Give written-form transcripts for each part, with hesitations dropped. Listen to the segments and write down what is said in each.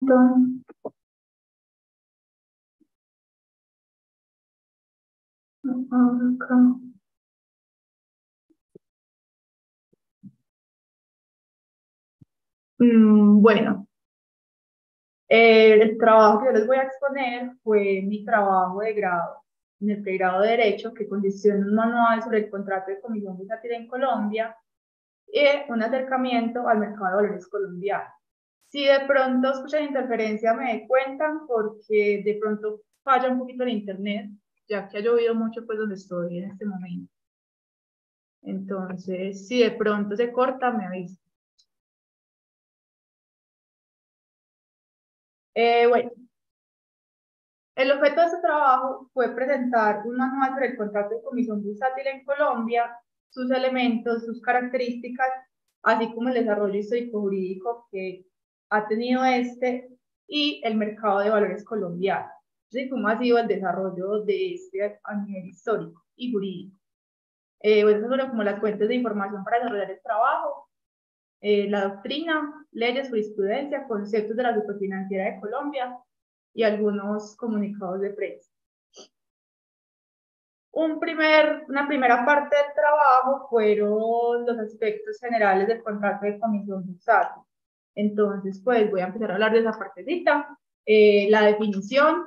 Acá. Bueno, el trabajo que yo les voy a exponer fue mi trabajo de grado en el pregrado de Derecho, que consistió en un manual sobre el contrato de comisión bursátil en Colombia y un acercamiento al mercado de valores colombiano. Si de pronto escuchan interferencia, me cuentan porque de pronto falla un poquito el internet, ya que ha llovido mucho pues donde estoy en este momento. Entonces, si de pronto se corta, me avisan. Bueno, el objeto de este trabajo fue presentar un manual sobre el contrato de comisión bursátil en Colombia, sus elementos, sus características, así como el desarrollo histórico-jurídico que ha tenido este y el mercado de valores colombiano. Así como ha sido el desarrollo de este a nivel histórico y jurídico. Bueno, esas fueron como las fuentes de información para desarrollar el trabajo, la doctrina, leyes, jurisprudencia, conceptos de la superfinanciera de Colombia y algunos comunicados de prensa. Una primera parte del trabajo fueron los aspectos generales del contrato de comisión bursátil. Entonces, pues voy a empezar a hablar de esa partecita. La definición.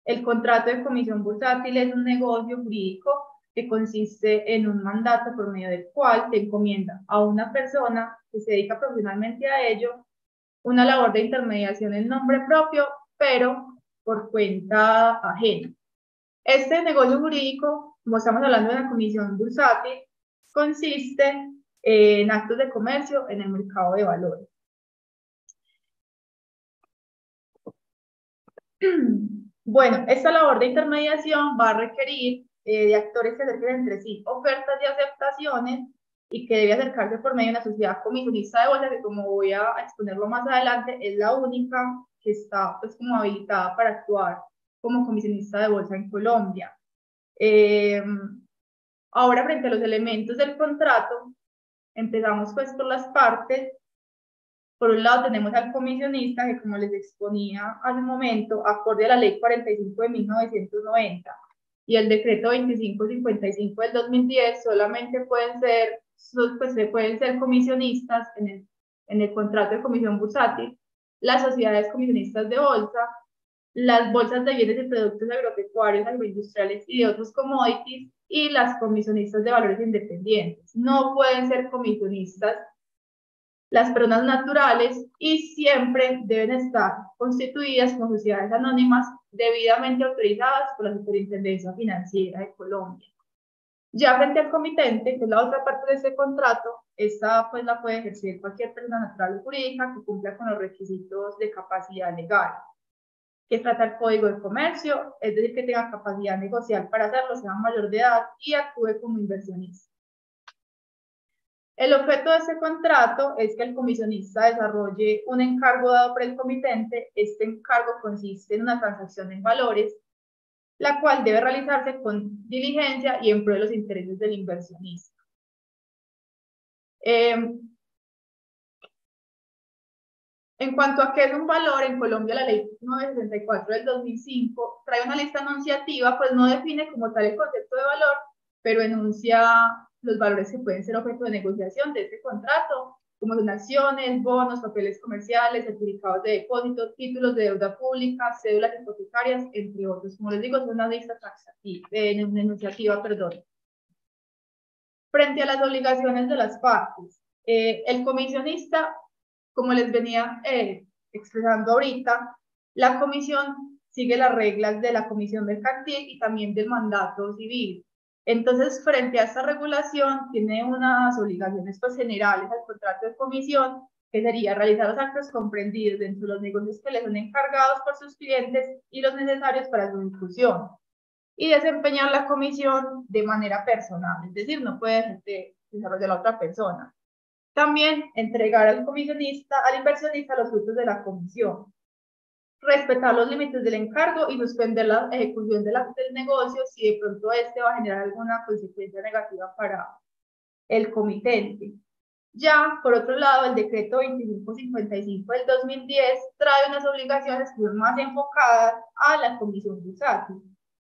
El contrato de comisión bursátil es un negocio jurídico que consiste en un mandato por medio del cual te encomienda a una persona que se dedica profesionalmente a ello una labor de intermediación en nombre propio, pero por cuenta ajena. Este negocio jurídico, como estamos hablando de la comisión bursátil, consiste en actos de comercio en el mercado de valores. Bueno, esta labor de intermediación va a requerir de actores que acerquen entre sí ofertas y aceptaciones y que debe acercarse por medio de una sociedad comisionista de bolsa que, como voy a exponerlo más adelante, es la única que está pues como habilitada para actuar como comisionista de bolsa en Colombia. Ahora, frente a los elementos del contrato, empezamos pues por las partes. Por un lado tenemos al comisionista que, como les exponía hace un momento, acorde a la ley 45 de 1990 y el decreto 2555 del 2010, solamente pueden ser comisionistas en el contrato de comisión bursátil las sociedades comisionistas de bolsa, las bolsas de bienes y productos agropecuarios, agroindustriales y de otros commodities, y las comisionistas de valores independientes. No pueden ser comisionistas las personas naturales y siempre deben estar constituidas como sociedades anónimas debidamente autorizadas por la Superintendencia Financiera de Colombia. Ya frente al comitente, que es la otra parte de ese contrato, esta pues la puede ejercer cualquier persona natural o jurídica que cumpla con los requisitos de capacidad legal, que trata el Código de Comercio, es decir, que tenga capacidad negocial para hacerlo, sea mayor de edad y actúe como inversionista. El objeto de este contrato es que el comisionista desarrolle un encargo dado por el comitente. Este encargo consiste en una transacción en valores, la cual debe realizarse con diligencia y en pro de los intereses del inversionista. En cuanto a qué es un valor, en Colombia la ley 964 del 2005 trae una lista anunciativa, pues no define como tal el concepto de valor, pero enuncia los valores que pueden ser objeto de negociación de este contrato, como son acciones, bonos, papeles comerciales, certificados de depósito, títulos de deuda pública, cédulas hipotecarias, entre otros. Como les digo, es una lista enunciativa, perdón. Frente a las obligaciones de las partes, el comisionista, como les venía expresando ahorita, la comisión sigue las reglas de la comisión mercantil y también del mandato civil. Entonces, frente a esta regulación, tiene unas obligaciones pues, generales al contrato de comisión, que sería realizar los actos comprendidos dentro de los negocios que les son encargados por sus clientes y los necesarios para su difusión, y desempeñar la comisión de manera personal, es decir, no puede desarrollar la otra persona. También entregar al comisionista, al inversionista, los frutos de la comisión. Respetar los límites del encargo y suspender la ejecución del negocio si de pronto este va a generar alguna consecuencia negativa para el comitente. Ya, por otro lado, el decreto 2555 del 2010 trae unas obligaciones que son más enfocadas a la comisión bursátil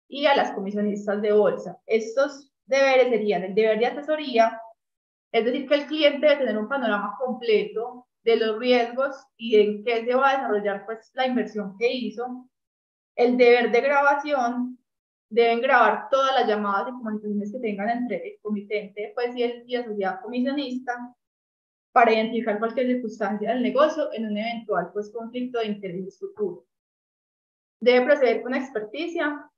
y a las comisionistas de bolsa. Estos deberes serían el deber de asesoría, es decir, que el cliente debe tener un panorama completo de los riesgos y en qué se va a desarrollar pues, la inversión que hizo. El deber de grabación, deben grabar todas las llamadas y comunicaciones que tengan entre el comitente pues, y la sociedad comisionista para identificar cualquier circunstancia del negocio en un eventual pues, conflicto de interés futuro. Debe proceder con experticia.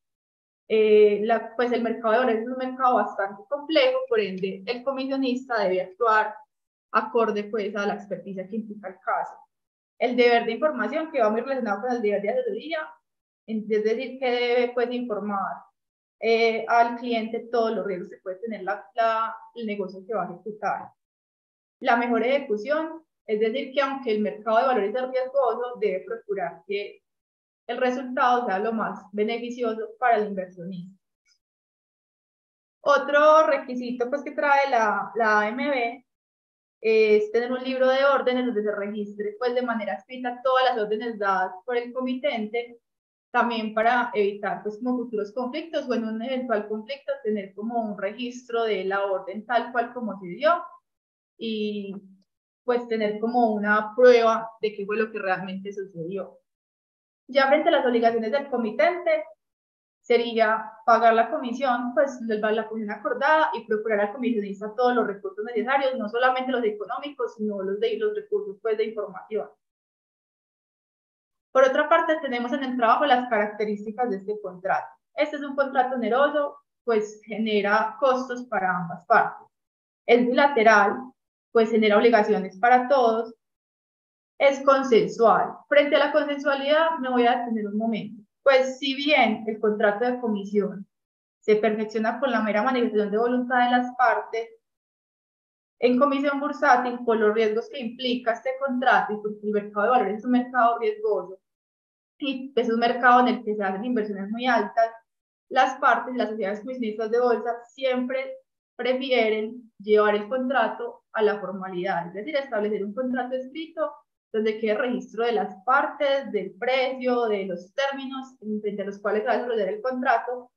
Pues el mercado de valores es un mercado bastante complejo, por ende el comisionista debe actuar acorde pues, a la experticia que implica el caso. El deber de información, que va muy relacionado con el deber de asesoría, es decir, que debe pues, informar al cliente todos los riesgos que puede tener el negocio que va a ejecutar. La mejor ejecución, es decir, que aunque el mercado de valores es riesgoso, debe procurar que el resultado sea lo más beneficioso para el inversionista. Otro requisito pues, que trae la AMB es tener un libro de órdenes donde se registre pues, de manera escrita todas las órdenes dadas por el comitente, también para evitar pues, como futuros conflictos o en un eventual conflicto tener como un registro de la orden tal cual como se dio y pues tener como una prueba de qué fue lo que realmente sucedió. Ya frente a las obligaciones del comitente, sería pagar la comisión, pues la comisión acordada y procurar al comisionista todos los recursos necesarios, no solamente los económicos, sino los recursos pues, de información. Por otra parte, tenemos en el trabajo las características de este contrato. Este es un contrato oneroso, pues genera costos para ambas partes. Es bilateral, pues genera obligaciones para todos. Es consensual. Frente a la consensualidad, me voy a detener un momento. Pues si bien el contrato de comisión se perfecciona con la mera manifestación de voluntad de las partes, en comisión bursátil, por los riesgos que implica este contrato y porque el mercado de valores es un mercado riesgoso y es un mercado en el que se hacen inversiones muy altas, las partes, las sociedades comisionistas de bolsa, siempre prefieren llevar el contrato a la formalidad, es decir, establecer un contrato escrito donde quede registro de las partes, del precio, de los términos frente a los cuales se va a desarrollar el contrato,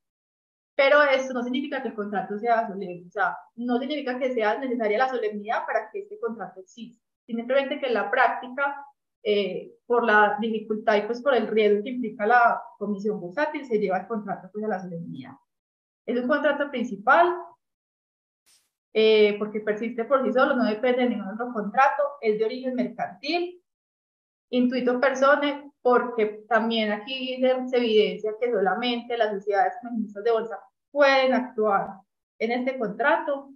pero eso no significa que el contrato sea solemne, o sea, no significa que sea necesaria la solemnidad para que este contrato exista, simplemente que en la práctica, por la dificultad y pues por el riesgo que implica la comisión bursátil, se lleva el contrato pues a la solemnidad. Es un contrato principal, porque persiste por sí solo, no depende de ningún otro contrato, es de origen mercantil, intuito personae, porque también aquí se evidencia que solamente las sociedades comisionistas de bolsa pueden actuar en este contrato.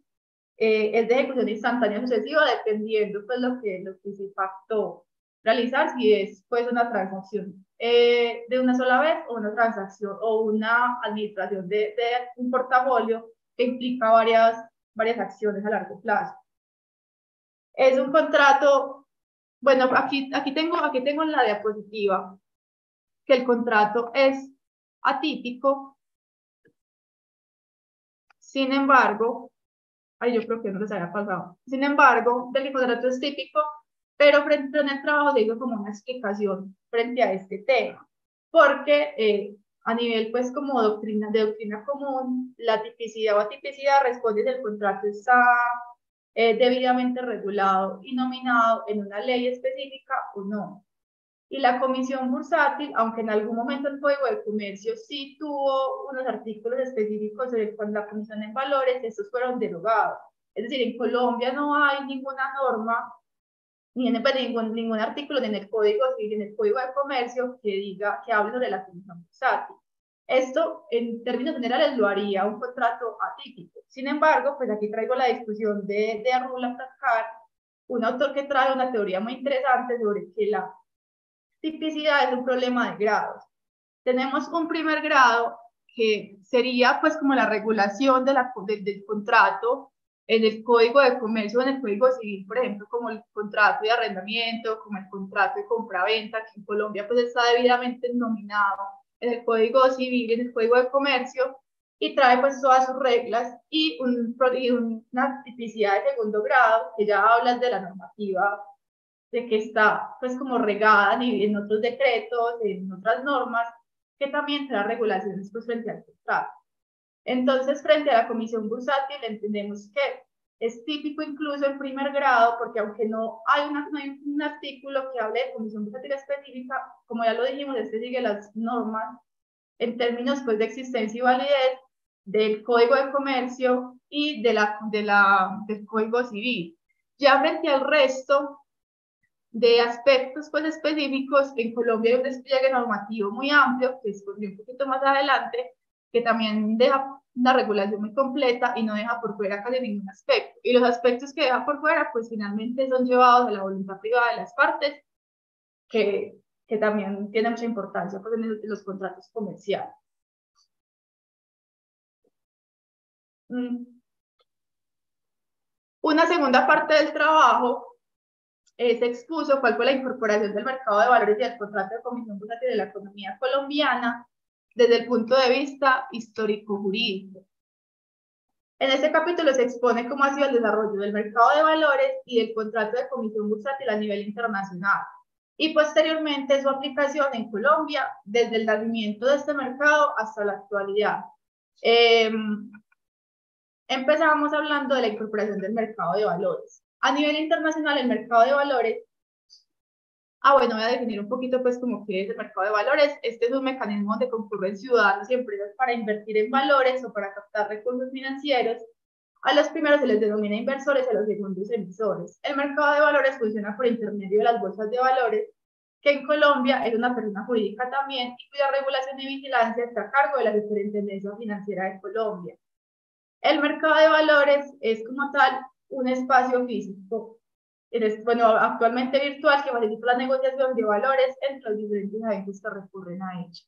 Es de ejecución instantánea sucesiva, dependiendo pues lo que se pactó realizar, si es pues una transacción de una sola vez o una transacción o una administración de un portafolio que implica varias acciones a largo plazo. Es un contrato, bueno, aquí tengo en la diapositiva que el contrato es atípico, sin embargo, yo creo que no les había pasado, sin embargo, el contrato es típico, pero frente en el trabajo se hizo como una explicación frente a este tema, porque a nivel pues como de doctrina común, la tipicidad o atipicidad responde si el contrato está debidamente regulado y nominado en una ley específica o no. Y la comisión bursátil, aunque en algún momento el Código de Comercio sí tuvo unos artículos específicos sobre la comisión en valores, estos fueron derogados. Es decir, en Colombia no hay ninguna norma, ni en ningún artículo ni en el Código Civil, ni en el Código de Comercio que diga, que hable sobre la comisión bursátil. Esto, en términos generales, lo haría un contrato atípico. Sin embargo, pues aquí traigo la discusión de Arrula Frascar, un autor que trae una teoría muy interesante sobre que la tipicidad es un problema de grados. Tenemos un primer grado que sería pues como la regulación del contrato en el Código de Comercio, en el Código Civil, por ejemplo, como el contrato de arrendamiento, como el contrato de compraventa, que en Colombia pues está debidamente nominado en el Código Civil y en el Código de Comercio, y trae pues todas sus reglas y una tipicidad de segundo grado que ya habla de la normativa, de que está pues como regada en otros decretos, en otras normas, que también trae regulaciones pues frente al contrato. Entonces, frente a la comisión bursátil, entendemos que es típico incluso en primer grado, porque aunque no hay un artículo que hable de comisión bursátil específica, como ya lo dijimos, este sigue las normas en términos pues, de existencia y validez del Código de Comercio y del Código Civil. Ya frente al resto de aspectos pues, específicos, en Colombia hay un despliegue normativo muy amplio, que expondré un poquito más adelante, que también deja una regulación muy completa y no deja por fuera casi ningún aspecto. Y los aspectos que deja por fuera, pues finalmente son llevados a la voluntad privada de las partes, que también tiene mucha importancia pues, en los contratos comerciales. Una segunda parte del trabajo se expuso cuál fue la incorporación del mercado de valores y el contrato de comisión bursátil de la economía colombiana desde el punto de vista histórico-jurídico. En este capítulo se expone cómo ha sido el desarrollo del mercado de valores y del contrato de comisión bursátil a nivel internacional y posteriormente su aplicación en Colombia desde el nacimiento de este mercado hasta la actualidad. Empezamos hablando de la incorporación del mercado de valores. A nivel internacional, el mercado de valores, bueno, voy a definir un poquito pues como qué es el mercado de valores. Este es un mecanismo donde concurren ciudadanos y empresas para invertir en valores o para captar recursos financieros. A los primeros se les denomina inversores y a los segundos emisores. El mercado de valores funciona por intermedio de las bolsas de valores, que en Colombia es una persona jurídica también y cuya regulación y vigilancia está a cargo de la Superintendencia Financiera de Colombia. El mercado de valores es como tal un espacio físico, bueno, actualmente virtual, que facilita la negociación de valores entre los diferentes agentes que recurren a ella.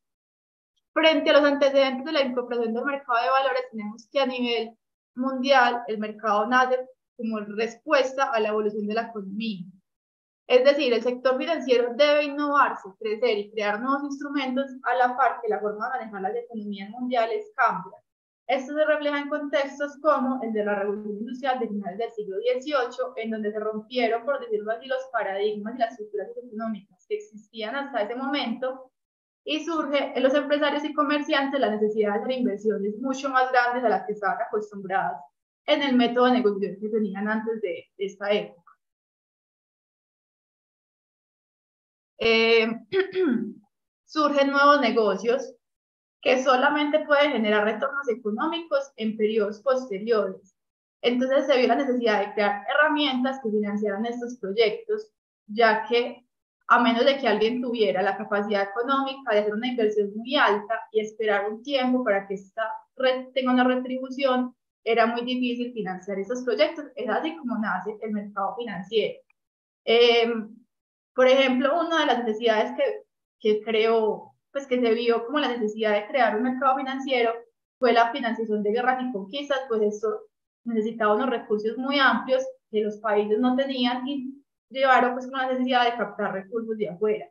Frente a los antecedentes de la incorporación del mercado de valores, tenemos que a nivel mundial el mercado nace como respuesta a la evolución de la economía. Es decir, el sector financiero debe innovarse, crecer y crear nuevos instrumentos a la par que la forma de manejar las economías mundiales cambia. Esto se refleja en contextos como el de la Revolución Industrial de finales del siglo XVIII, en donde se rompieron, por decirlo así, los paradigmas y las estructuras económicas que existían hasta ese momento, y surge en los empresarios y comerciantes la necesidad de hacer inversiones mucho más grandes a las que estaban acostumbradas en el método de negociación que tenían antes de esta época. Surgen nuevos negocios que solamente pueden generar retornos económicos en periodos posteriores. Entonces se vio la necesidad de crear herramientas que financiaran estos proyectos, ya que a menos de que alguien tuviera la capacidad económica de hacer una inversión muy alta y esperar un tiempo para que esta tenga una retribución, era muy difícil financiar esos proyectos. Es así como nace el mercado financiero. Por ejemplo, una de las necesidades que creó, pues que se vio como la necesidad de crear un mercado financiero fue la financiación de guerras y conquistas, pues esto necesitaba unos recursos muy amplios que los países no tenían y llevaron pues con la necesidad de captar recursos de afuera.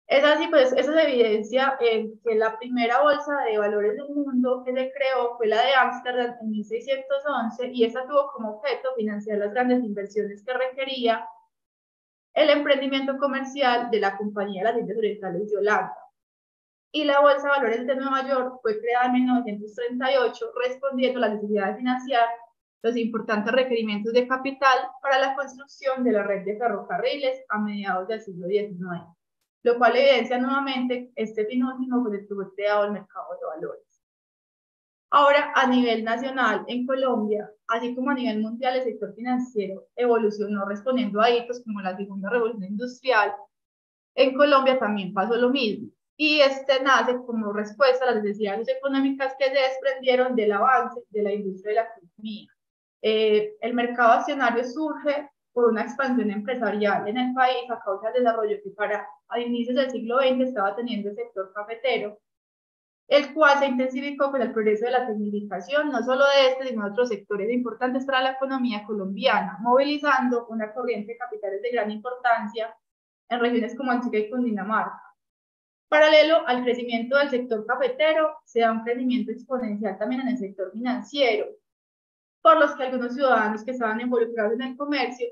Es así, pues eso se evidencia en que la primera bolsa de valores del mundo que se creó fue la de Ámsterdam en 1611 y esta tuvo como objeto financiar las grandes inversiones que requería el emprendimiento comercial de la Compañía de las Indias Orientales de Holanda. Y la Bolsa de Valores de Nueva York fue creada en 1938 respondiendo a la necesidad de financiar los importantes requerimientos de capital para la construcción de la red de ferrocarriles a mediados del siglo XIX, lo cual evidencia nuevamente este fin último con el que fue creado el mercado de valores. Ahora, a nivel nacional, en Colombia, así como a nivel mundial, el sector financiero evolucionó respondiendo a hitos como la segunda revolución industrial. En Colombia también pasó lo mismo. Y este nace como respuesta a las necesidades económicas que se desprendieron del avance de la industria y la economía. El mercado accionario surge por una expansión empresarial en el país a causa del desarrollo que para a inicios del siglo XX estaba teniendo el sector cafetero, el cual se intensificó con el progreso de la tecnificación, no solo de este, sino de otros sectores importantes para la economía colombiana, movilizando una corriente de capitales de gran importancia en regiones como Antioquia y Cundinamarca. Paralelo al crecimiento del sector cafetero, se da un crecimiento exponencial también en el sector financiero, por los que algunos ciudadanos que estaban involucrados en el comercio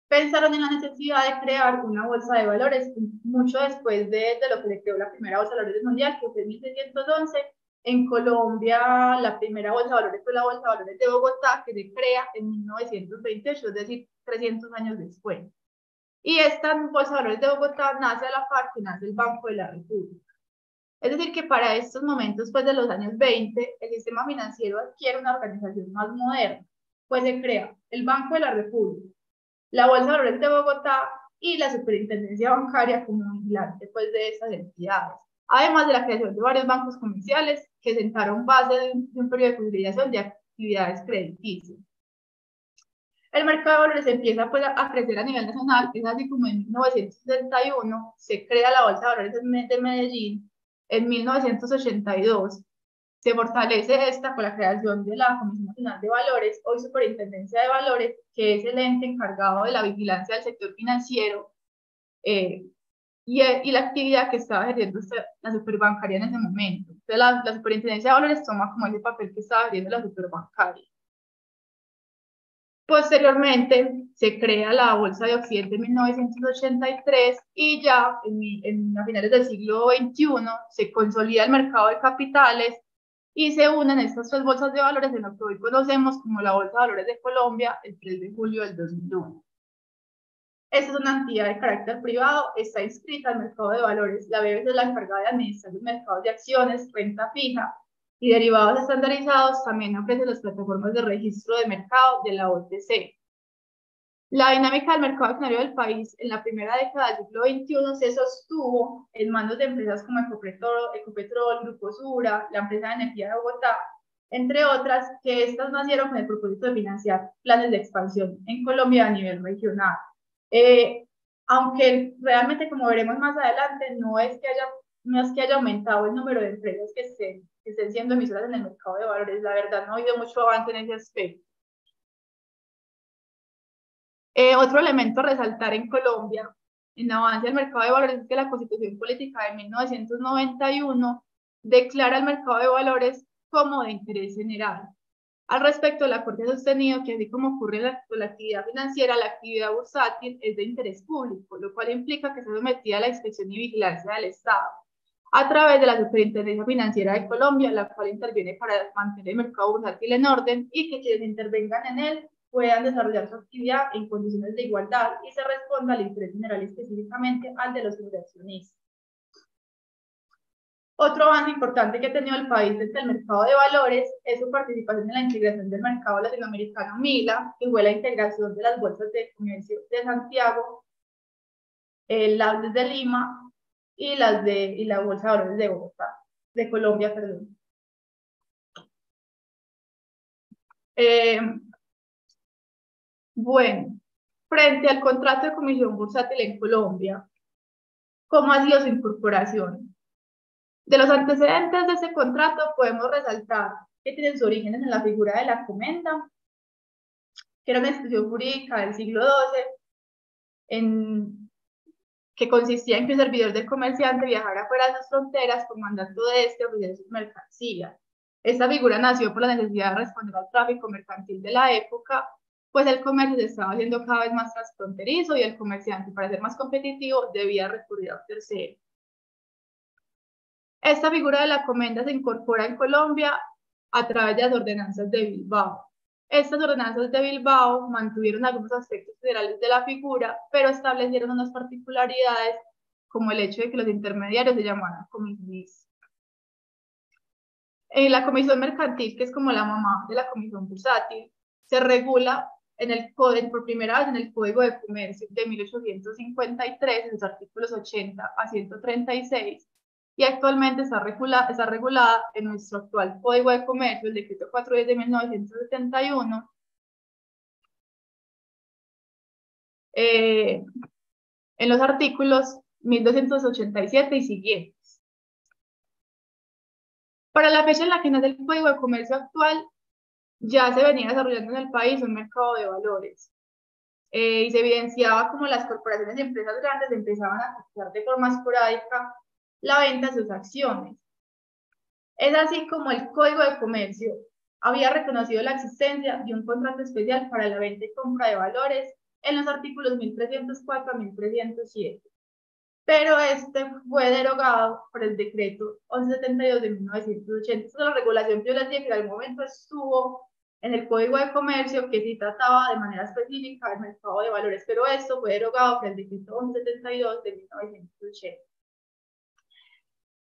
pensaron en la necesidad de crear una bolsa de valores mucho después de lo que se creó la primera bolsa de valores mundial, que fue en 1611. En Colombia, la primera bolsa de valores fue la Bolsa de Valores de Bogotá, que se crea en 1928, es decir, 300 años después. Y esta Bolsa de Valores de Bogotá nace a la par que nace el Banco de la República. Es decir, que para estos momentos, pues de los años 20, el sistema financiero adquiere una organización más moderna, pues se crea el Banco de la República, la Bolsa de Valores de Bogotá y la Superintendencia Bancaria como vigilante pues, de estas entidades, además de la creación de varios bancos comerciales que sentaron base de un periodo de consolidación de actividades crediticias. El mercado de valores empieza pues, a crecer a nivel nacional, es así como en 1961 se crea la Bolsa de Valores de Medellín, en 1982 se fortalece esta con la creación de la Comisión Nacional de Valores, hoy Superintendencia de Valores, que es el ente encargado de la vigilancia del sector financiero y la actividad que estaba ejerciendo la superbancaria en ese momento. Entonces, la Superintendencia de Valores toma como ese papel que estaba ejerciendo la superbancaria. Posteriormente, se crea la Bolsa de Occidente en 1983 y ya a finales del siglo XXI se consolida el mercado de capitales y se unen estas tres bolsas de valores en lo que hoy conocemos como la Bolsa de Valores de Colombia el 3 de julio del 2001. Esta es una entidad de carácter privado, está inscrita al mercado de valores. La BBVA es la encargada de administrar los mercados de acciones, renta fija y derivados estandarizados. También ofrece las plataformas de registro de mercado de la OTC. La dinámica del mercado accionario del país en la primera década del siglo XXI se sostuvo en manos de empresas como Ecopetrol, Grupo Sura, la empresa de energía de Bogotá, entre otras, que estas nacieron con el propósito de financiar planes de expansión en Colombia a nivel regional. Aunque realmente, como veremos más adelante, no es que haya aumentado el número de empresas que estén siendo emisoras en el mercado de valores. La verdad, no ha habido mucho avance en ese aspecto. Otro elemento a resaltar en Colombia, en avance del mercado de valores, es que la Constitución Política de 1991 declara el mercado de valores como de interés general. Al respecto, la Corte ha sostenido que así como ocurre con la actividad financiera, la actividad bursátil es de interés público, lo cual implica que está sometida a la inspección y vigilancia del Estado a través de la Superintendencia Financiera de Colombia, la cual interviene para mantener el mercado bursátil en orden y que quienes intervengan en él puedan desarrollar su actividad en condiciones de igualdad y se responda al interés general y específicamente al de los inversionistas. Otro avance importante que ha tenido el país desde el mercado de valores es su participación en la integración del mercado latinoamericano MILA, que fue la integración de las bolsas de comercio de Santiago, las de Lima y la bolsa de valores de Bogotá, de Colombia, perdón. Bueno, frente al contrato de comisión bursátil en Colombia, ¿cómo ha sido su incorporación? De los antecedentes de ese contrato podemos resaltar que tiene sus orígenes en la figura de la comenda, que era una institución jurídica del siglo XII, que consistía en que un servidor del comerciante viajara fuera de sus fronteras por mandato de este ofrecer sus mercancías. Esta figura nació por la necesidad de responder al tráfico mercantil de la época, pues el comercio se estaba haciendo cada vez más transfronterizo y el comerciante, para ser más competitivo, debía recurrir a un tercero. Esta figura de la comenda se incorpora en Colombia a través de las ordenanzas de Bilbao. Estas ordenanzas de Bilbao mantuvieron algunos aspectos generales de la figura, pero establecieron unas particularidades, como el hecho de que los intermediarios se llamaran comisionistas. En la comisión mercantil, que es como la mamá de la comisión bursátil, se regula por primera vez en el Código de Comercio de 1853, en los artículos 80 a 136, y actualmente está regulada en nuestro actual Código de Comercio, el Decreto 410 de 1971, en los artículos 1287 y siguientes. Para la fecha en la que nace el Código de Comercio actual, ya se venía desarrollando en el país un mercado de valores. Y se evidenciaba como las corporaciones y empresas grandes empezaban a actuar de forma esporádica la venta de sus acciones. Es así como el Código de Comercio había reconocido la existencia de un contrato especial para la venta y compra de valores en los artículos 1304 a 1307. Pero este fue derogado por el decreto 1172 de 1980. Esta es la regulación que yo les dije que al momento estuvo en el Código de Comercio, que sí trataba de manera específica el mercado de valores, pero esto fue derogado por el decreto 1172 de 1980.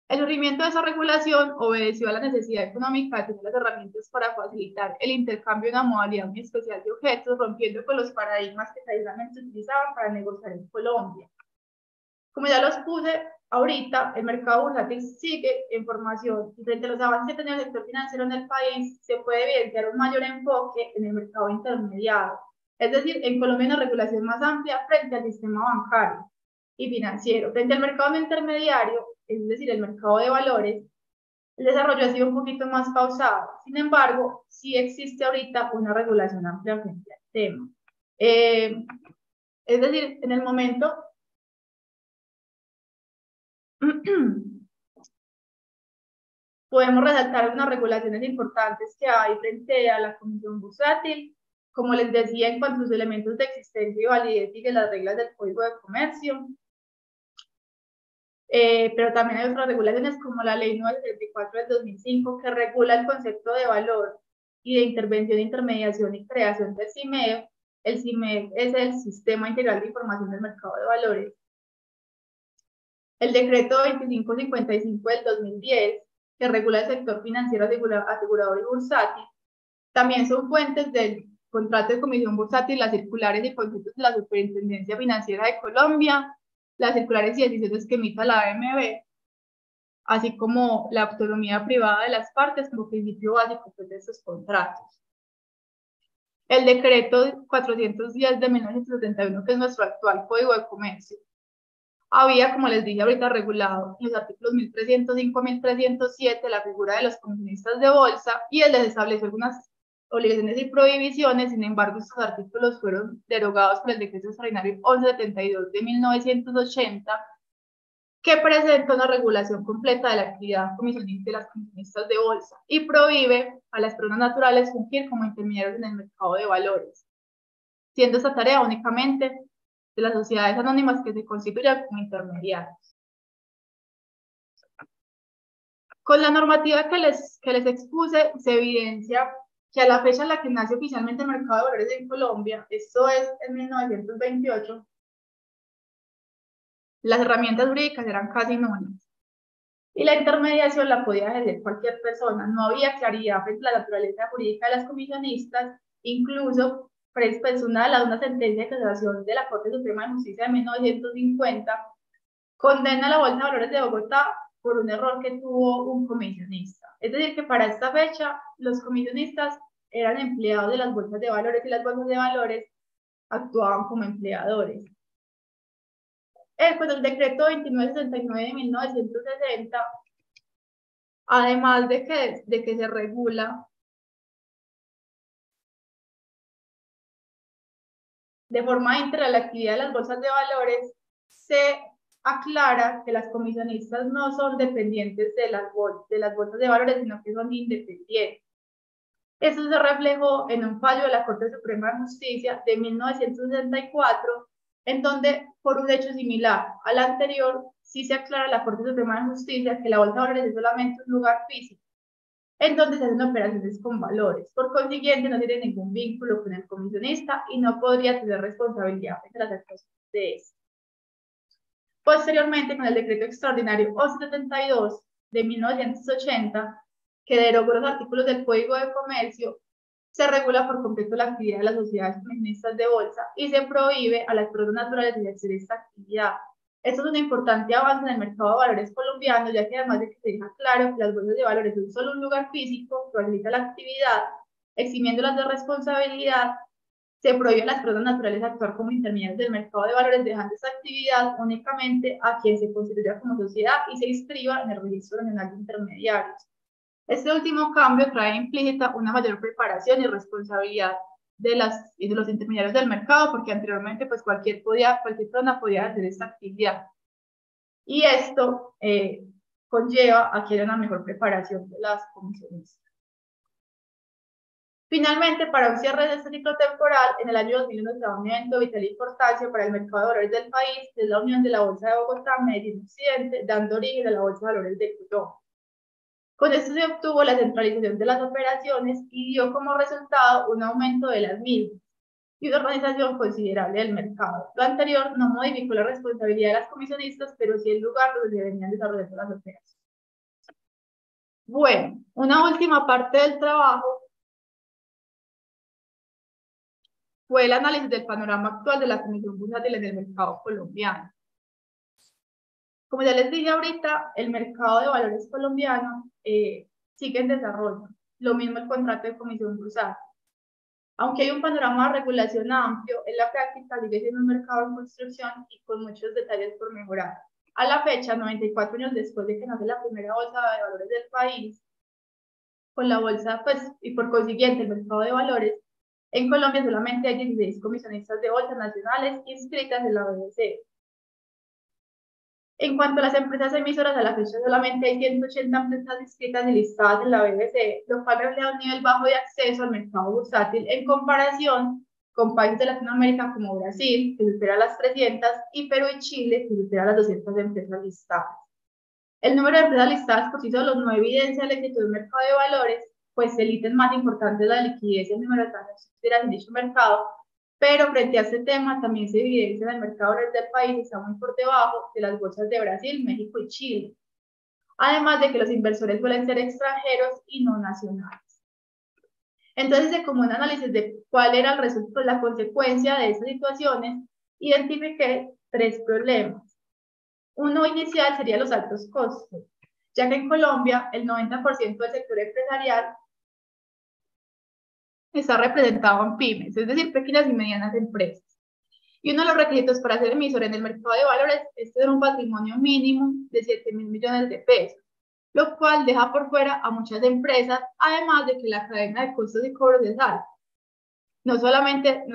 El surgimiento de esa regulación obedeció a la necesidad económica de tener las herramientas para facilitar el intercambio de una modalidad muy especial de objetos, rompiendo con los paradigmas que tradicionalmente se utilizaban para negociar en Colombia. Como ya los puse ahorita, el mercado bursátil sigue en formación y frente a los avances que tiene el sector financiero en el país, se puede evidenciar un mayor enfoque en el mercado intermediado. Es decir, en Colombia hay una regulación más amplia frente al sistema bancario y financiero. Frente al mercado intermediario, es decir, el mercado de valores, el desarrollo ha sido un poquito más pausado. Sin embargo, sí existe ahorita una regulación amplia frente al tema. Es decir, en el momento podemos resaltar unas regulaciones importantes que hay frente a la Comisión Bursátil, como les decía, en cuanto a sus elementos de existencia y validez y de las reglas del Código de Comercio. Pero también hay otras regulaciones como la Ley 974 del 2005 que regula el concepto de valor y de intervención, intermediación y creación del CIMEV. El CIMEV es el Sistema Integral de Información del Mercado de Valores. El decreto 2555 del 2010 que regula el sector financiero, asegurador y bursátil. También son fuentes del contrato de comisión bursátil, las circulares y conceptos de la Superintendencia Financiera de Colombia, las circulares y decisiones que emita la AMB, así como la autonomía privada de las partes como principio básico de estos contratos. El decreto 410 de 1971, que es nuestro actual Código de Comercio, había, como les dije ahorita, regulado en los artículos 1305 a 1307 la figura de los comisionistas de bolsa y él les estableció algunas obligaciones y prohibiciones. Sin embargo, estos artículos fueron derogados por el decreto extraordinario 1172 de 1980, que presenta una regulación completa de la actividad comisionista de las comisionistas de bolsa y prohíbe a las personas naturales fungir como intermediarios en el mercado de valores, siendo esta tarea únicamente de las sociedades anónimas que se constituyan como intermediarios. Con la normativa que les expuse, se evidencia que a la fecha en la que nace oficialmente el mercado de valores en Colombia, esto es en 1928, las herramientas jurídicas eran casi nulas. Y la intermediación la podía ejercer cualquier persona. No había claridad frente a la naturaleza jurídica de las comisionistas, incluso personal a una sentencia de casación de la Corte Suprema de Justicia de 1950, condena a la Bolsa de Valores de Bogotá por un error que tuvo un comisionista. Es decir, que para esta fecha los comisionistas eran empleados de las bolsas de valores y las bolsas de valores actuaban como empleadores. Pues el decreto 2969 de 1960, además de que se regula de forma íntegra la actividad de las bolsas de valores, se aclara que las comisionistas no son dependientes de las bolsas de valores, sino que son independientes. Eso se reflejó en un fallo de la Corte Suprema de Justicia de 1964, en donde, por un hecho similar al anterior, sí se aclara a la Corte Suprema de Justicia que la bolsa de valores es solamente un lugar físico, en donde se hacen operaciones con valores. Por consiguiente, no tiene ningún vínculo con el comisionista y no podría tener responsabilidad frente a las actuaciones de este. Posteriormente, con el decreto extraordinario 1172 de 1980, que derogó los artículos del Código de Comercio, se regula por completo la actividad de las sociedades comisionistas de bolsa y se prohíbe a las personas naturales de ejercer esta actividad. Esto es un importante avance en el mercado de valores colombiano, ya que además de que se deja claro que las bolsas de valores son solo un lugar físico que facilita la actividad, eximiéndolas de responsabilidad, se prohíbe a las personas naturales actuar como intermediarios del mercado de valores, dejando esta actividad únicamente a quien se constituya como sociedad y se inscriba en el Registro Nacional de Intermediarios. Este último cambio trae implícita una mayor preparación y responsabilidad de los intermediarios del mercado, porque anteriormente pues cualquier persona podía hacer esta actividad. Y esto conlleva a que haya una mejor preparación de las comisionistas. Finalmente, para un cierre de este ciclo temporal, en el año 2001 se da un evento de vital importancia para el mercado de valores del país, que es la unión de la Bolsa de Bogotá, Medellín Occidente, dando origen a la Bolsa de Valores de Colombia. Con esto se obtuvo la centralización de las operaciones y dio como resultado un aumento de las mismas y una organización considerable del mercado. Lo anterior no modificó la responsabilidad de las comisionistas, pero sí el lugar donde se venían desarrollando las operaciones. Bueno, una última parte del trabajo fue el análisis del panorama actual de la Comisión Bursátil en el mercado colombiano. Como ya les dije ahorita, el mercado de valores colombiano sigue en desarrollo. Lo mismo el contrato de comisión bursátil. Aunque hay un panorama de regulación amplio, en la práctica sigue siendo un mercado en construcción y con muchos detalles por mejorar. A la fecha, 94 años después de que nace la primera bolsa de valores del país, con la bolsa, pues, y por consiguiente el mercado de valores, en Colombia solamente hay 16 comisionistas de bolsas nacionales inscritas en la BBC. En cuanto a las empresas emisoras, a la fecha solamente hay 180 empresas inscritas y listadas en la BBC, lo cual refleja un nivel bajo de acceso al mercado bursátil en comparación con países de Latinoamérica como Brasil, que supera las 300, y Perú y Chile, que supera las 200 empresas listadas. El número de empresas listadas por sí solo no evidencia el éxito de un mercado de valores, pues el ítem más importante es la liquidez y el número de transacciones en dicho mercado, pero frente a este tema también se evidencia en el mercado del país está muy por debajo de las bolsas de Brasil, México y Chile. Además de que los inversores suelen ser extranjeros y no nacionales. Entonces, como un análisis de cuál era el resultado, la consecuencia de estas situaciones, identifiqué 3 problemas. Uno inicial sería los altos costos, ya que en Colombia el 90% del sector empresarial está representado en pymes, es decir, pequeñas y medianas empresas. Y uno de los requisitos para ser emisor en el mercado de valores es tener un patrimonio mínimo de 7.000 millones de pesos, lo cual deja por fuera a muchas empresas, además de que la cadena de costos y cobros es alta. No solamente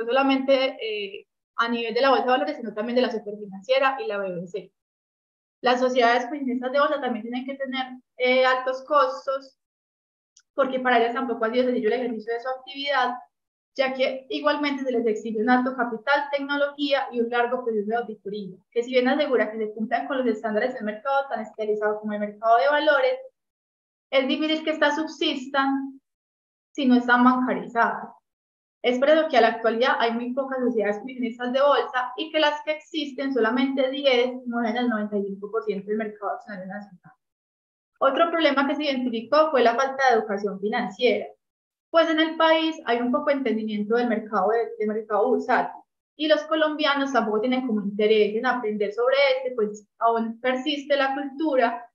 a nivel de la bolsa de valores, sino también de la superfinanciera y la BBC. Las sociedades comisionistas de bolsa también tienen que tener altos costos, porque para ellas tampoco ha sido sencillo el ejercicio de su actividad, ya que igualmente se les exige un alto capital, tecnología y un largo proceso de auditoría, que si bien asegura que se cumplan con los estándares del mercado tan especializado como el mercado de valores, es difícil que estas subsistan si no están bancarizadas. Es por eso que a la actualidad hay muy pocas sociedades comisionistas de bolsa y que las que existen, solamente 10, mueven el 95% del mercado accionario nacional. Otro problema que se identificó fue la falta de educación financiera, pues en el país hay un poco de entendimiento del mercado bursátil y los colombianos tampoco tienen como interés en aprender sobre este, pues aún persiste la cultura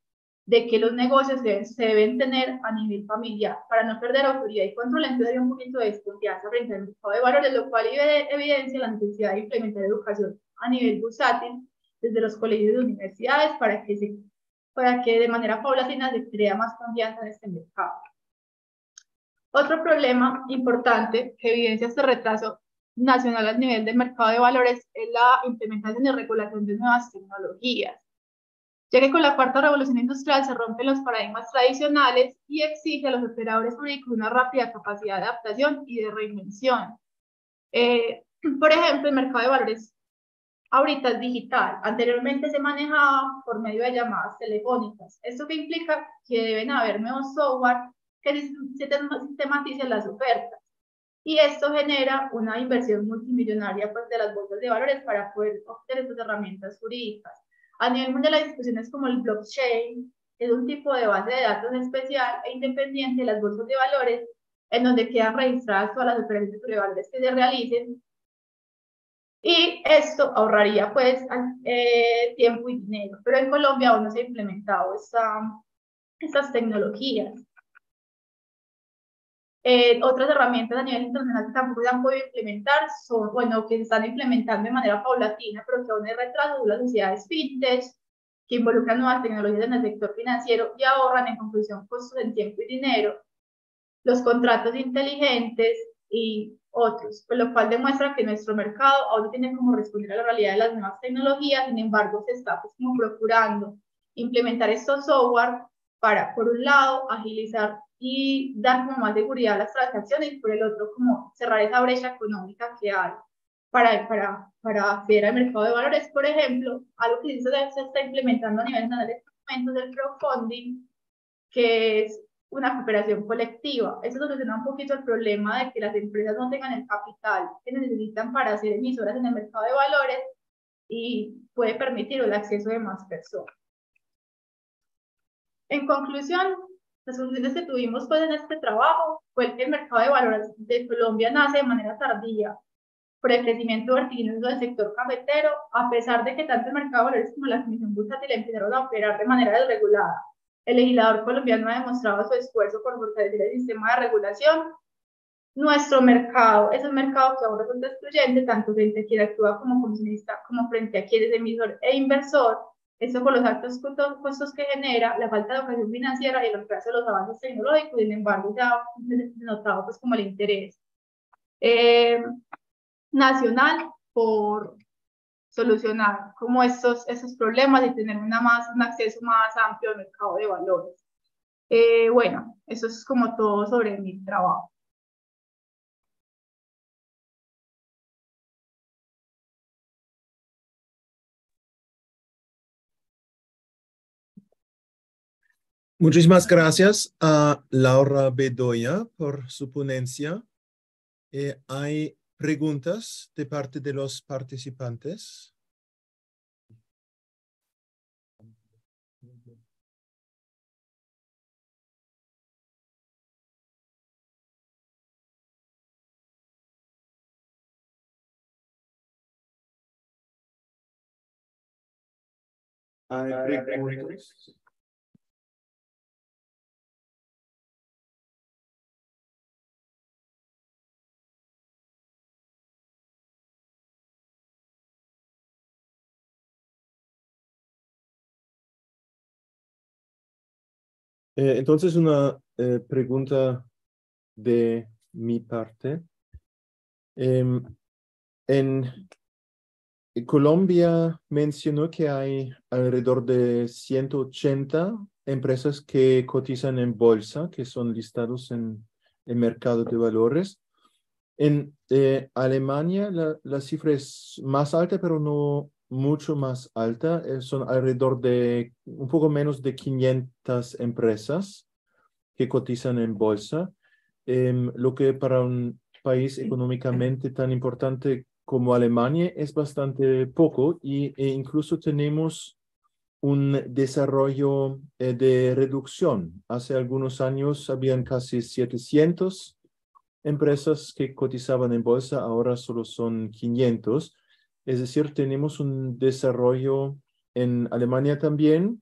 de que los negocios se deben tener a nivel familiar para no perder autoridad y control. Entonces hay un poquito de desconfianza frente al mercado de valores, lo cual evidencia la necesidad de implementar educación a nivel bursátil desde los colegios y universidades para que de manera paulatina se crea más confianza en este mercado. Otro problema importante que evidencia este retraso nacional a nivel del mercado de valores es la implementación y regulación de nuevas tecnologías, ya que con la cuarta revolución industrial se rompen los paradigmas tradicionales y exige a los operadores jurídicos una rápida capacidad de adaptación y de reinvención. Por ejemplo, el mercado de valores ahorita es digital, anteriormente se manejaba por medio de llamadas telefónicas. ¿Esto qué implica? Que deben haber nuevos software que sistematicen las ofertas. Y esto genera una inversión multimillonaria pues, de las bolsas de valores para poder obtener estas herramientas jurídicas. A nivel mundial hay discusiones como el blockchain, que es un tipo de base de datos especial e independiente de las bolsas de valores, en donde quedan registradas todas las operaciones de valores que se realicen. Y esto ahorraría pues tiempo y dinero, pero en Colombia aún no se ha implementado estas tecnologías. Otras herramientas a nivel internacional que tampoco se han podido implementar son, bueno, que se están implementando de manera paulatina, pero que aún hay retraso, son las sociedades fintech, que involucran nuevas tecnologías en el sector financiero y ahorran en conclusión costos en tiempo y dinero, los contratos inteligentes y otros, pues lo cual demuestra que nuestro mercado aún no tiene como responder a la realidad de las nuevas tecnologías. Sin embargo, se está pues como procurando implementar estos software para, por un lado, agilizar y dar como más seguridad a las transacciones, y por el otro, como cerrar esa brecha económica que hay para acceder al mercado de valores. Por ejemplo, algo que se está implementando a nivel nacional en estos momentos es el crowdfunding, que es una cooperación colectiva. Eso soluciona un poquito el problema de que las empresas no tengan el capital que necesitan para ser emisoras en el mercado de valores, y puede permitir el acceso de más personas. En conclusión, las conclusiones que tuvimos pues, en este trabajo fue que el mercado de valores de Colombia nace de manera tardía por el crecimiento vertiginoso del sector cafetero, a pesar de que tanto el mercado de valores como la Comisión Bursátil empezaron a operar de manera desregulada. El legislador colombiano ha demostrado su esfuerzo por fortalecer el sistema de regulación. Nuestro mercado es un mercado que aún resulta excluyente, tanto frente a quien actúa como comisionista como frente a quien es emisor e inversor. Esto por los altos costos que genera, la falta de educación financiera y el retraso de los avances tecnológicos. Sin embargo, se ha notado pues, como el interés nacional por solucionar como esos problemas y tener un acceso más amplio al mercado de valores. Bueno, eso es como todo sobre mi trabajo. Muchísimas gracias a Laura Bedoya por su ponencia. ¿Hay preguntas de parte de los participantes? ¿Hay preguntas? Entonces, una pregunta de mi parte. En Colombia mencionó que hay alrededor de 180 empresas que cotizan en bolsa, que son listados en el mercado de valores. En Alemania la cifra es más alta, pero no mucho más alta. Son alrededor de un poco menos de 500 empresas que cotizan en bolsa, lo que para un país económicamente tan importante como Alemania es bastante poco, e incluso tenemos un desarrollo de reducción. Hace algunos años habían casi 700 empresas que cotizaban en bolsa, ahora solo son 500. Es decir, tenemos un desarrollo en Alemania también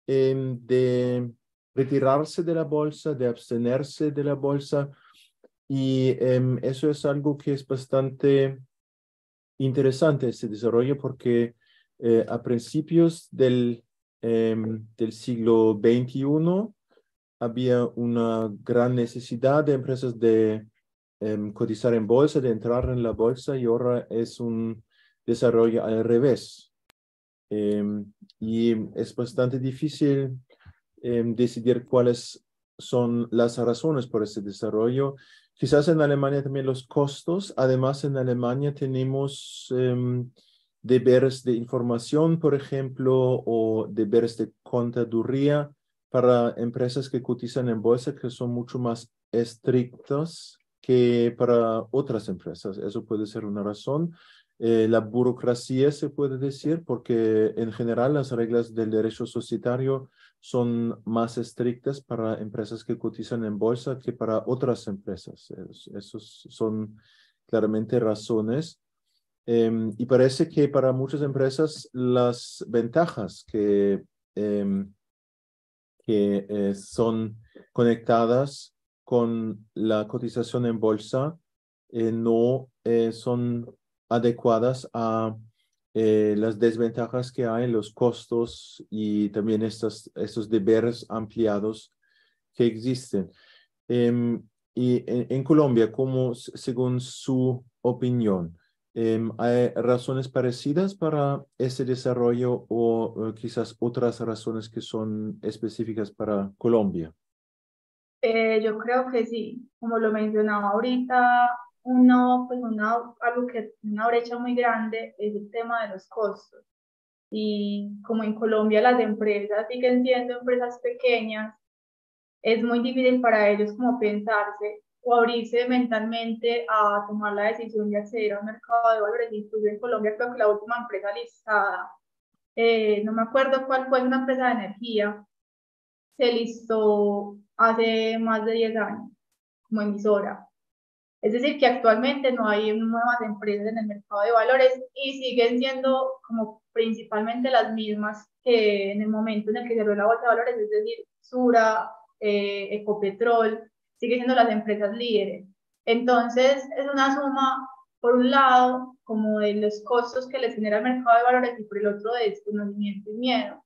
de retirarse de la bolsa, de abstenerse de la bolsa, y eso es algo que es bastante interesante, este desarrollo, porque a principios del siglo XXI había una gran necesidad de empresas de cotizar en bolsa, de entrar en la bolsa, y ahora es un desarrollo al revés. Y es bastante difícil decidir cuáles son las razones por ese desarrollo. Quizás en Alemania también los costos. Además, en Alemania tenemos deberes de información, por ejemplo, o deberes de contaduría para empresas que cotizan en bolsa, que son mucho más estrictos que para otras empresas. Eso puede ser una razón. La burocracia, se puede decir, porque en general las reglas del derecho societario son más estrictas para empresas que cotizan en bolsa que para otras empresas. Esos son claramente razones. Y parece que para muchas empresas las ventajas que son conectadas con la cotización en bolsa no son adecuadas a las desventajas que hay, los costos y también estos deberes ampliados que existen. y en Colombia, ¿cómo, según su opinión, hay razones parecidas para ese desarrollo o quizás otras razones que son específicas para Colombia? Yo creo que sí, como lo mencionaba ahorita, uno, pues algo que una brecha muy grande es el tema de los costos. Y como en Colombia las empresas siguen siendo empresas pequeñas, es muy difícil para ellos como pensarse o abrirse mentalmente a tomar la decisión de acceder a un mercado de valores. Incluso en Colombia creo que la última empresa listada, no me acuerdo cuál fue, una empresa de energía, se listó hace más de 10 años como emisora. Es decir, que actualmente no hay nuevas empresas en el mercado de valores y siguen siendo como principalmente las mismas que en el momento en el que se abrió la bolsa de valores, es decir, Sura, Ecopetrol, siguen siendo las empresas líderes. Entonces, es una suma, por un lado, como de los costos que les genera el mercado de valores y por el otro, de desconocimiento y miedo.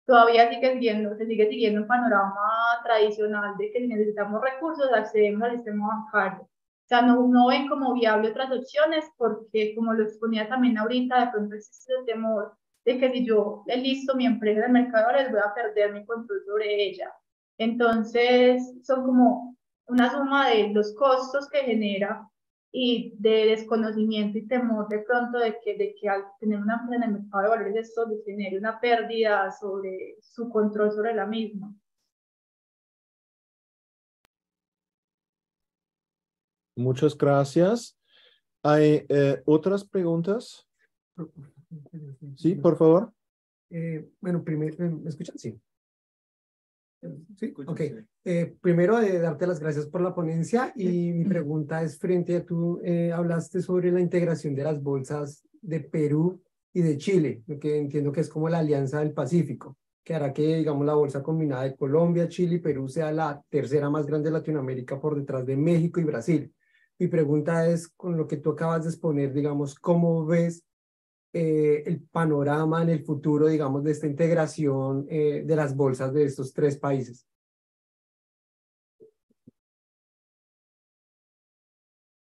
Todavía se sigue siguiendo un panorama tradicional de que si necesitamos recursos accedemos al sistema bancario. O sea, no ven como viable otras opciones porque, como lo exponía también ahorita, de pronto existe el temor de que si yo listo mi empresa de mercado, les voy a perder mi control sobre ella. Entonces, son como una suma de los costos que genera y de desconocimiento y temor de pronto de que al tener una empresa en el mercado de valores esto les genere una pérdida sobre su control sobre la misma. Muchas gracias. ¿Hay otras preguntas? Sí, por favor. Bueno, primero, ¿me escuchan? Sí. Sí, ok. Primero de darte las gracias por la ponencia y mi pregunta es frente a tú hablaste sobre la integración de las bolsas de Perú y de Chile, lo que entiendo que es como la Alianza del Pacífico, que hará que, digamos, la bolsa combinada de Colombia, Chile y Perú sea la tercera más grande de Latinoamérica por detrás de México y Brasil. Mi pregunta es, con lo que tú acabas de exponer, digamos, ¿cómo ves el panorama en el futuro, digamos, de esta integración de las bolsas de estos tres países?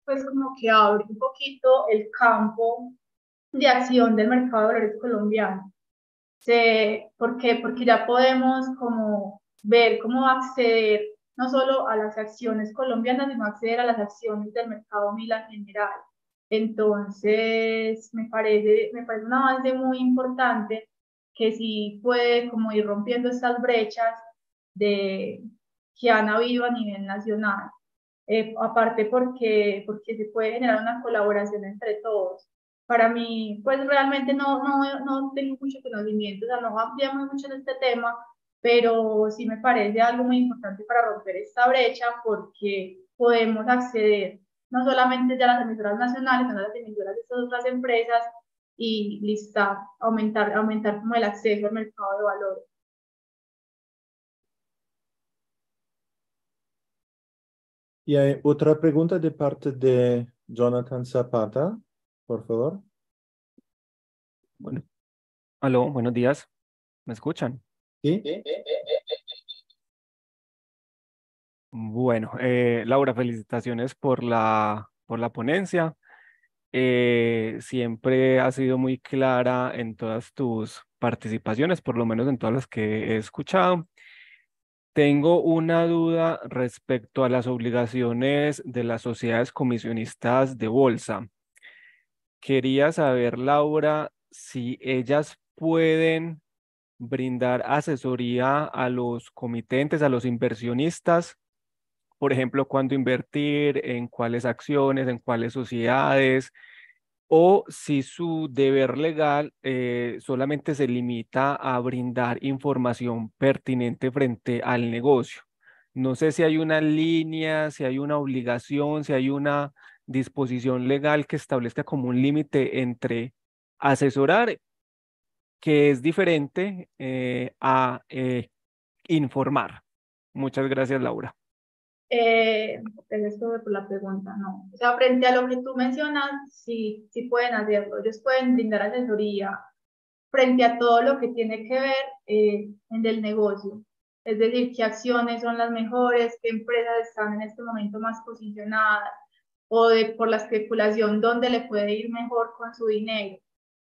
Pues como que abre un poquito el campo de acción del mercado de valores colombiano. ¿Por qué? Porque ya podemos como ver cómo acceder no solo a las acciones colombianas, sino acceder a las acciones del mercado MILA en general. Entonces, me parece un avance muy importante que sí puede como ir rompiendo estas brechas de, que han habido a nivel nacional. Aparte porque se puede generar una colaboración entre todos. Para mí, pues realmente no tengo mucho conocimiento, o sea, no ampliamos mucho en este tema, pero sí me parece algo muy importante para romper esta brecha porque podemos acceder no solamente ya a las emisoras nacionales, sino a las emisoras de estas otras empresas y listar, aumentar como el acceso al mercado de valores. Y hay otra pregunta de parte de Jonathan Zapata, por favor. Bueno, aló, buenos días. ¿Me escuchan? ¿Sí? Bueno, Laura, felicitaciones por la ponencia. Siempre has sido muy clara en todas tus participaciones, por lo menos en todas las que he escuchado. Tengo una duda respecto a las obligaciones de las sociedades comisionistas de bolsa. Quería saber, Laura, si ellas pueden brindar asesoría a los comitentes, a los inversionistas, por ejemplo, cuándo invertir, en cuáles acciones, en cuáles sociedades, o si su deber legal solamente se limita a brindar información pertinente frente al negocio. No sé si hay una línea, si hay una obligación, si hay una disposición legal que establezca como un límite entre asesorar, que es diferente a informar. Muchas gracias, Laura. Gracias por la pregunta, no. O sea, frente a lo que tú mencionas, sí pueden hacerlo. Ellos pueden brindar asesoría frente a todo lo que tiene que ver en el negocio. es decir, qué acciones son las mejores, qué empresas están en este momento más posicionadas, o por la especulación, dónde le puede ir mejor con su dinero.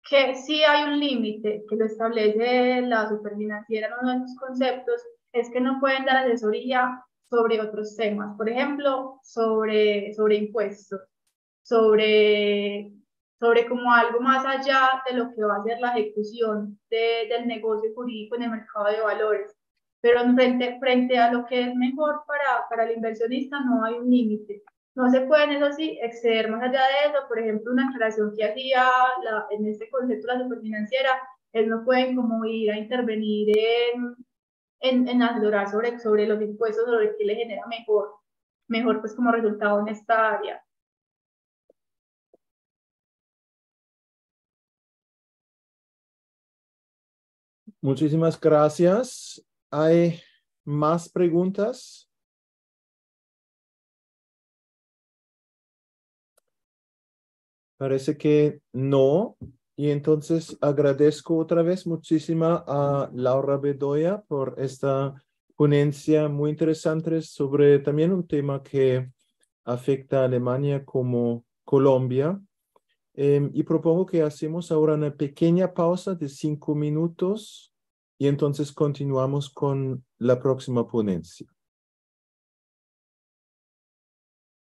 Que sí hay un límite que lo establece la superfinanciera en uno de sus conceptos, es que no pueden dar asesoría sobre otros temas, por ejemplo, sobre impuestos, sobre como algo más allá de lo que va a ser la ejecución del negocio jurídico en el mercado de valores. Pero frente a lo que es mejor para el inversionista no hay un límite. No se pueden, eso sí, exceder más allá de eso. Por ejemplo, una aclaración que hacía en este concepto la superfinanciera, es no pueden como ir a intervenir en asesorar sobre los impuestos, sobre qué le genera mejor pues como resultado en esta área. Muchísimas gracias. ¿Hay más preguntas? Parece que no. Y entonces agradezco otra vez muchísimo a Laura Bedoya por esta ponencia muy interesante sobre también un tema que afecta a Alemania como Colombia. Y propongo que hacemos ahora una pequeña pausa de 5 minutos y entonces continuamos con la próxima ponencia.